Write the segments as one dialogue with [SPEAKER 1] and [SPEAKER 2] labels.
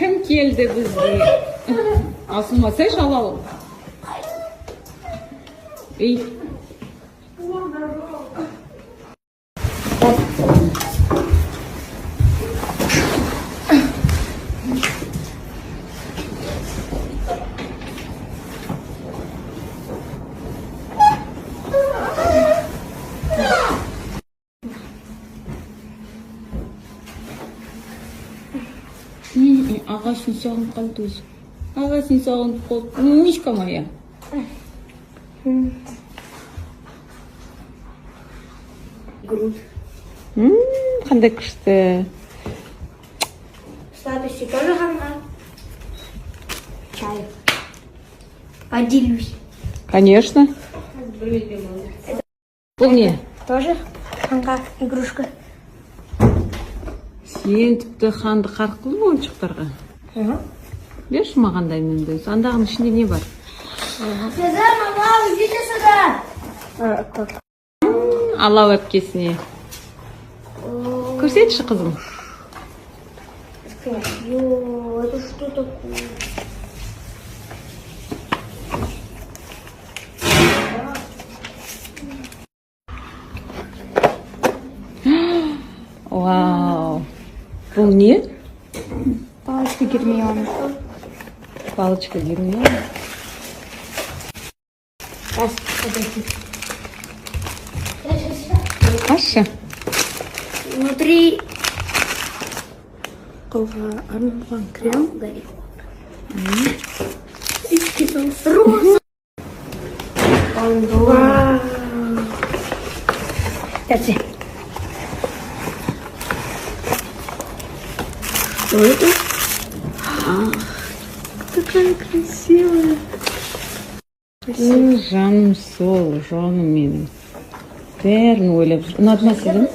[SPEAKER 1] Кім келді бізге? Асылмаса шалалым. Ей. Ағасын сағынып қалды өзі. Ағасын сағынып қалды. Мишка моя.
[SPEAKER 2] Грудь.
[SPEAKER 1] Қандай күшті.
[SPEAKER 2] Сладости тоже ханга? Чай. Поделюсь.
[SPEAKER 1] Конечно. Бұл не?
[SPEAKER 2] Тоже ханга игрушка?
[SPEAKER 1] Сен тіпті қанды қарқ қылып ойыншықтарға. Берші мағандай мен де. Андағының ішінде не бар?
[SPEAKER 2] Сюда, мама, идите сюда.
[SPEAKER 1] Алау әпкесіне. Көрсетші қызым.
[SPEAKER 2] Ё, это что такое?
[SPEAKER 1] Вау. Бұл не?
[SPEAKER 2] Палочка Гермиона.
[SPEAKER 1] Палочка Гермиона. Аша.
[SPEAKER 2] Внутри арман крем горит. Роза. Вау. Держи. Что это? Какая красивая.
[SPEAKER 1] Жаным сол, жаным менің. Бәрін ойлап жүр. Ұнады ма сіздің?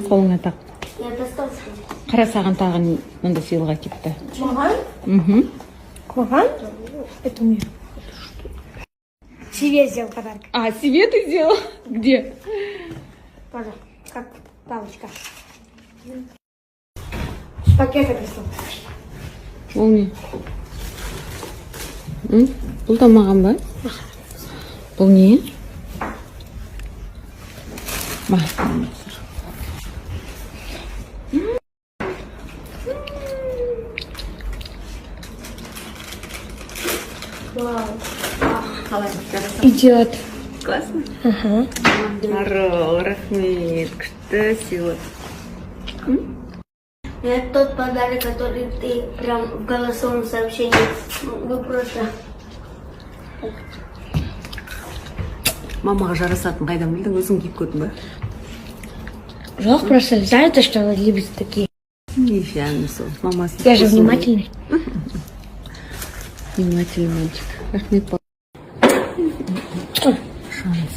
[SPEAKER 1] Қолыңа тақ.
[SPEAKER 2] Я достал.
[SPEAKER 1] Қара саған тағын мұнда сыйлыға кетті.
[SPEAKER 2] Курган? Курган? Это мне. Себе сделал подарок.
[SPEAKER 1] А, себе ты сделал? Где?
[SPEAKER 2] Тоже. Как палочка. Пакеты прислал.
[SPEAKER 1] Ол не? Бұл да маған ба? Бұл не? Маған.
[SPEAKER 2] Идет.
[SPEAKER 1] Классно?
[SPEAKER 2] Ага.
[SPEAKER 1] Рахмет, күшті сыйлық.
[SPEAKER 2] Это тот подарок, который ты прям в голосовом сообщении. Ну просто.
[SPEAKER 1] Мамаға жарасатын қайдан білдің, өзің киіп көрдің ба?
[SPEAKER 2] Жоқ, просто взяли то, что он любит такие.
[SPEAKER 1] Нифига сол. Мамасы.
[SPEAKER 2] Я же внимательный.
[SPEAKER 1] Внимательный мальчик. Рахмет. Шанс.